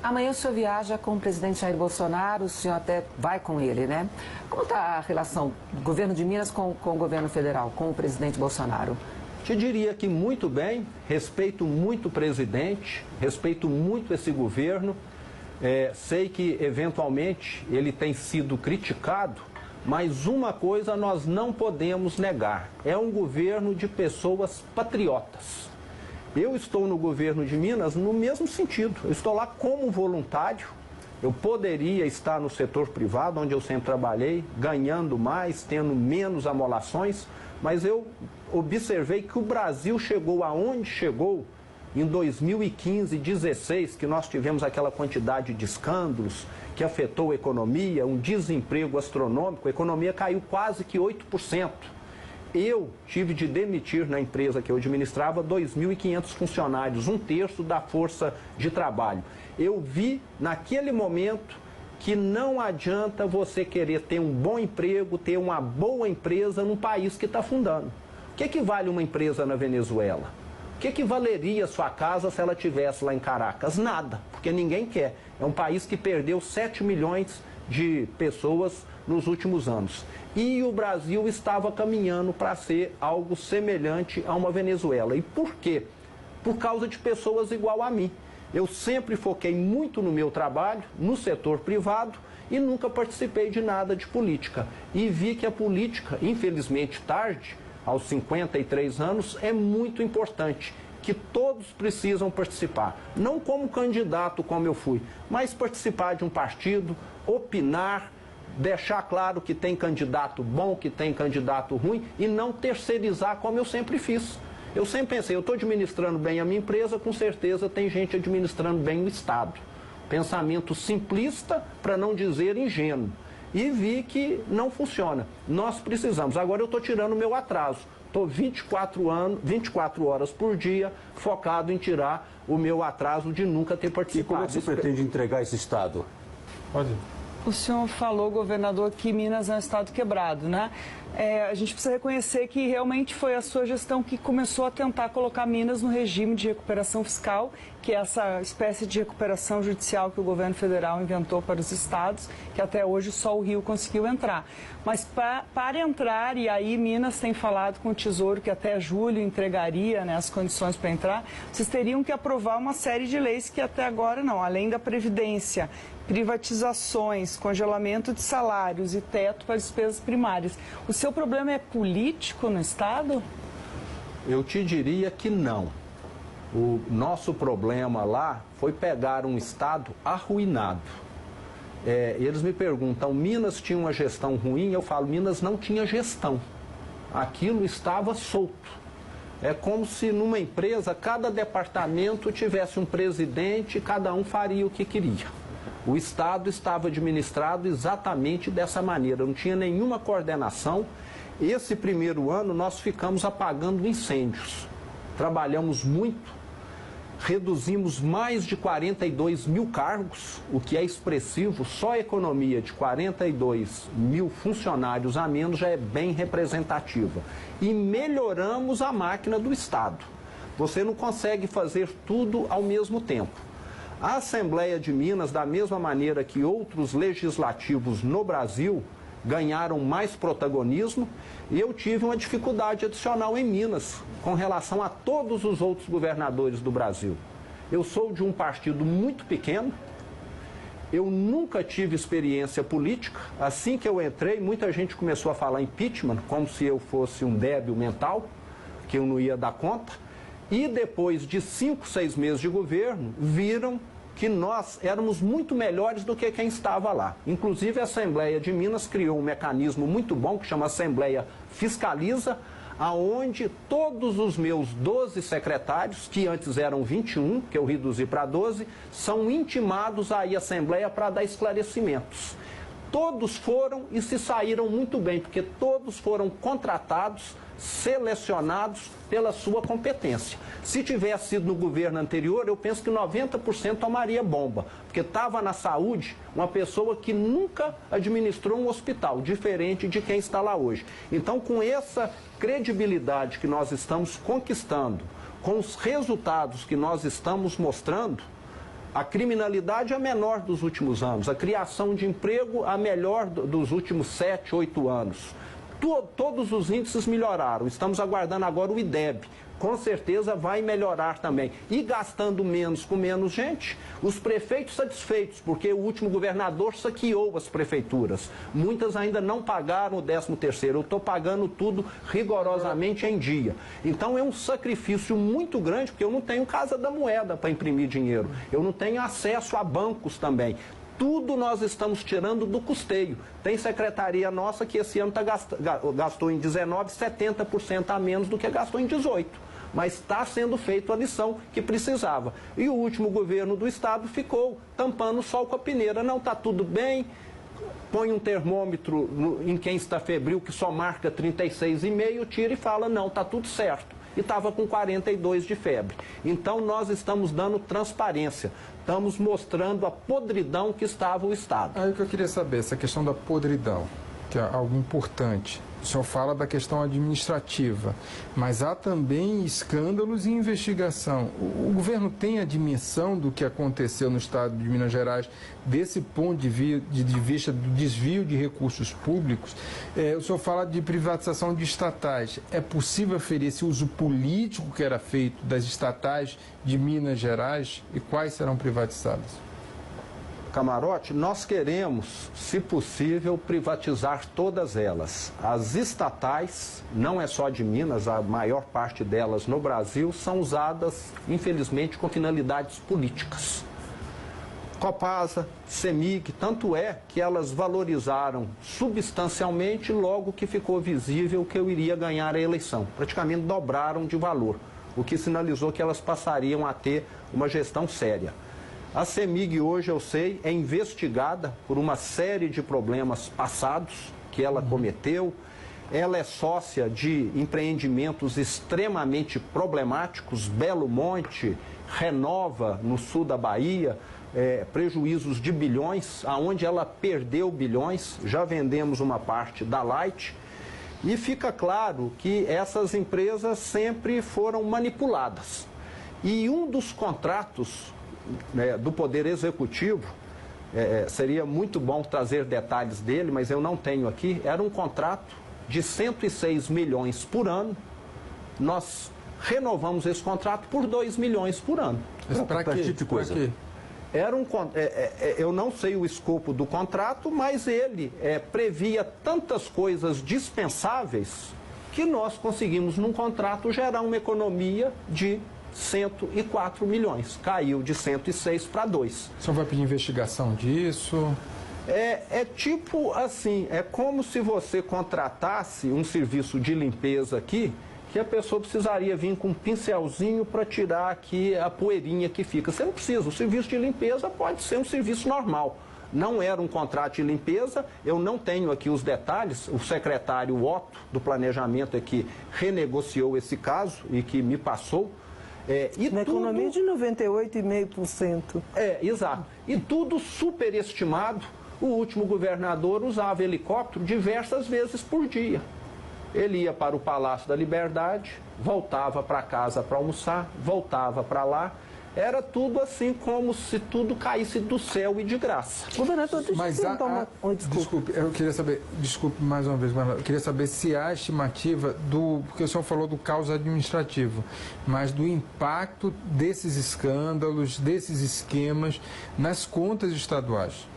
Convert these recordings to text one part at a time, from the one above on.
Amanhã o senhor viaja com o presidente Jair Bolsonaro, o senhor até vai com ele, né? Como está a relação do governo de Minas com o governo federal, com o presidente Bolsonaro? Te diria que muito bem, respeito muito o presidente, respeito muito esse governo. Sei que, eventualmente, ele tem sido criticado, mas uma coisa nós não podemos negar, é um governo de pessoas patriotas. Eu estou no governo de Minas no mesmo sentido, eu estou lá como voluntário, eu poderia estar no setor privado, onde eu sempre trabalhei, ganhando mais, tendo menos amolações, mas eu observei que o Brasil chegou aonde chegou em 2015, 2016, que nós tivemos aquela quantidade de escândalos que afetou a economia, um desemprego astronômico, a economia caiu quase que 8%. Eu tive de demitir na empresa que eu administrava 2.500 funcionários, um terço da força de trabalho. Eu vi naquele momento que não adianta você querer ter um bom emprego, ter uma boa empresa num país que está afundando. O que vale uma empresa na Venezuela? O que valeria a sua casa se ela estivesse lá em Caracas? Nada, porque ninguém quer. É um país que perdeu 7 milhões de pessoas nos últimos anos. E o Brasil estava caminhando para ser algo semelhante a uma Venezuela. E por quê? Por causa de pessoas igual a mim. Eu sempre foquei muito no meu trabalho, no setor privado, e nunca participei de nada de política. E vi que a política, infelizmente tarde, aos 53 anos, é muito importante, que todos precisam participar. Não como candidato, como eu fui, mas participar de um partido, opinar, deixar claro que tem candidato bom, que tem candidato ruim, e não terceirizar como eu sempre fiz. Eu sempre pensei, eu estou administrando bem a minha empresa, com certeza tem gente administrando bem o Estado. Pensamento simplista, para não dizer ingênuo. E vi que não funciona. Nós precisamos. Agora eu estou tirando o meu atraso. Estou 24 horas por dia focado em tirar o meu atraso de nunca ter participado. E como é que você pretende entregar esse Estado? Pode. O senhor falou, governador, que Minas é um estado quebrado, né? A gente precisa reconhecer que realmente foi a sua gestão que começou a tentar colocar Minas no regime de recuperação fiscal, que é essa espécie de recuperação judicial que o governo federal inventou para os estados, que até hoje só o Rio conseguiu entrar. Mas para entrar, e aí Minas tem falado com o Tesouro que até julho entregaria, né, as condições para entrar, vocês teriam que aprovar uma série de leis que até agora não, além da Previdência, privatizações, congelamento de salários e teto para despesas primárias. O seu problema é político no Estado? Eu te diria que não. O nosso problema lá foi pegar um Estado arruinado. Eles me perguntam, Minas tinha uma gestão ruim? Eu falo, Minas não tinha gestão. Aquilo estava solto. É como se numa empresa, cada departamento tivesse um presidente e cada um faria o que queria. O Estado estava administrado exatamente dessa maneira, não tinha nenhuma coordenação. Esse primeiro ano nós ficamos apagando incêndios. Trabalhamos muito, reduzimos mais de 42 mil cargos, o que é expressivo. Só a economia de 42 mil funcionários a menos já é bem representativa. E melhoramos a máquina do Estado. Você não consegue fazer tudo ao mesmo tempo. A Assembleia de Minas, da mesma maneira que outros legislativos no Brasil, ganharam mais protagonismo, e eu tive uma dificuldade adicional em Minas, com relação a todos os outros governadores do Brasil. Eu sou de um partido muito pequeno, eu nunca tive experiência política. Assim que eu entrei, muita gente começou a falar impeachment, como se eu fosse um débil mental, que eu não ia dar conta. E depois de 5, 6 meses de governo, viram que nós éramos muito melhores do que quem estava lá. Inclusive a Assembleia de Minas criou um mecanismo muito bom que chama Assembleia Fiscaliza, aonde todos os meus 12 secretários, que antes eram 21, que eu reduzi para 12, são intimados aí à Assembleia para dar esclarecimentos. Todos foram e se saíram muito bem, porque todos foram contratados, selecionados pela sua competência. Se tivesse sido no governo anterior, eu penso que 90% tomaria bomba, porque estava na saúde uma pessoa que nunca administrou um hospital, diferente de quem está lá hoje. Então, com essa credibilidade que nós estamos conquistando, com os resultados que nós estamos mostrando, A criminalidade é a menor dos últimos anos, a criação de emprego a melhor dos últimos 7, 8 anos. Todos os índices melhoraram, estamos aguardando agora o IDEB. Com certeza vai melhorar também. E gastando menos com menos gente, os prefeitos satisfeitos, porque o último governador saqueou as prefeituras. Muitas ainda não pagaram o 13º. Eu estou pagando tudo rigorosamente em dia. Então é um sacrifício muito grande, porque eu não tenho Casa da Moeda para imprimir dinheiro. Eu não tenho acesso a bancos também. Tudo nós estamos tirando do custeio. Tem secretaria nossa que esse ano gastou em 19 70% a menos do que gastou em 18. Mas está sendo feita a lição que precisava. E o último governo do estado ficou tampando o sol com a peneira. Não, está tudo bem, põe um termômetro em quem está febril que só marca 36,5, tira e fala, não, está tudo certo. E estava com 42 de febre. Então nós estamos dando transparência, estamos mostrando a podridão que estava o estado. Aí o que eu queria saber, essa questão da podridão, que é algo importante. O senhor fala da questão administrativa, mas há também escândalos e investigação. O governo tem a dimensão do que aconteceu no estado de Minas Gerais, desse ponto de vista do desvio de recursos públicos? O senhor fala de privatização de estatais. É possível aferir esse uso político que era feito das estatais de Minas Gerais e quais serão privatizadas? Camarote, nós queremos, se possível, privatizar todas elas. As estatais, não é só de Minas, a maior parte delas no Brasil, são usadas, infelizmente, com finalidades políticas. Copasa, CEMIG, tanto é que elas valorizaram substancialmente logo que ficou visível que eu iria ganhar a eleição. Praticamente dobraram de valor, o que sinalizou que elas passariam a ter uma gestão séria. A CEMIG hoje, eu sei, é investigada por uma série de problemas passados que ela cometeu. Ela é sócia de empreendimentos extremamente problemáticos, Belo Monte, Renova, no sul da Bahia, prejuízos de bilhões, aonde ela perdeu bilhões, já vendemos uma parte da Light. E fica claro que essas empresas sempre foram manipuladas. E um dos contratos do Poder Executivo, seria muito bom trazer detalhes dele, mas eu não tenho aqui, era um contrato de 106 milhões por ano. Nós renovamos esse contrato por 2 milhões por ano. Para que tipo de coisa? Eu não sei o escopo do contrato, mas ele previa tantas coisas dispensáveis que nós conseguimos, num contrato, gerar uma economia de 104 milhões. Caiu de 106 para 2. O senhor vai pedir investigação disso? É tipo assim, é como se você contratasse um serviço de limpeza aqui, que a pessoa precisaria vir com um pincelzinho para tirar aqui a poeirinha que fica. Você não precisa, o serviço de limpeza pode ser um serviço normal. Não era um contrato de limpeza, eu não tenho aqui os detalhes, o secretário Otto do Planejamento é que renegociou esse caso e que me passou. Uma economia de 98,5%. Exato. E tudo superestimado. O último governador usava helicóptero diversas vezes por dia. Ele ia para o Palácio da Liberdade, voltava para casa para almoçar, voltava para lá. Era tudo assim, como se tudo caísse do céu e de graça. Governador, deixa eu perguntar uma... Desculpe, eu queria saber, desculpe mais uma vez, eu queria saber se há estimativa porque o senhor falou do caos administrativo, mas do impacto desses escândalos, desses esquemas nas contas estaduais.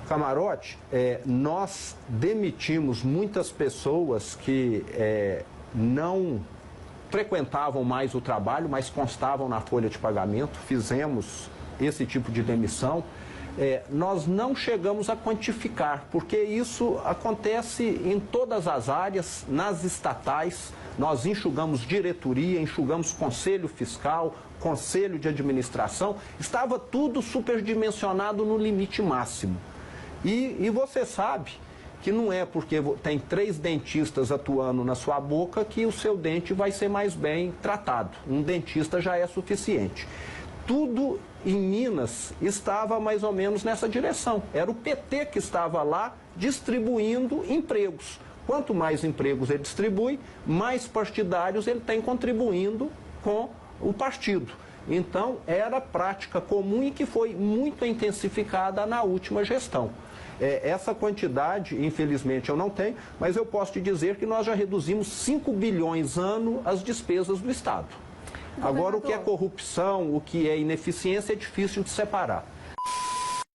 Camarote, nós demitimos muitas pessoas que não frequentavam mais o trabalho, mas constavam na folha de pagamento, fizemos esse tipo de demissão. Nós não chegamos a quantificar, porque isso acontece em todas as áreas, nas estatais. Nós enxugamos diretoria, enxugamos conselho fiscal, conselho de administração, estava tudo superdimensionado no limite máximo. E você sabe que não é porque tem 3 dentistas atuando na sua boca que o seu dente vai ser mais bem tratado. Um dentista já é suficiente. Tudo em Minas estava mais ou menos nessa direção. Era o PT que estava lá distribuindo empregos. Quanto mais empregos ele distribui, mais partidários ele tem contribuindo com o partido. Então, era prática comum e que foi muito intensificada na última gestão. Essa quantidade, infelizmente, eu não tenho, mas eu posso te dizer que nós já reduzimos 5 bilhões ano as despesas do Estado. Agora, o que é corrupção, o que é ineficiência, é difícil de separar.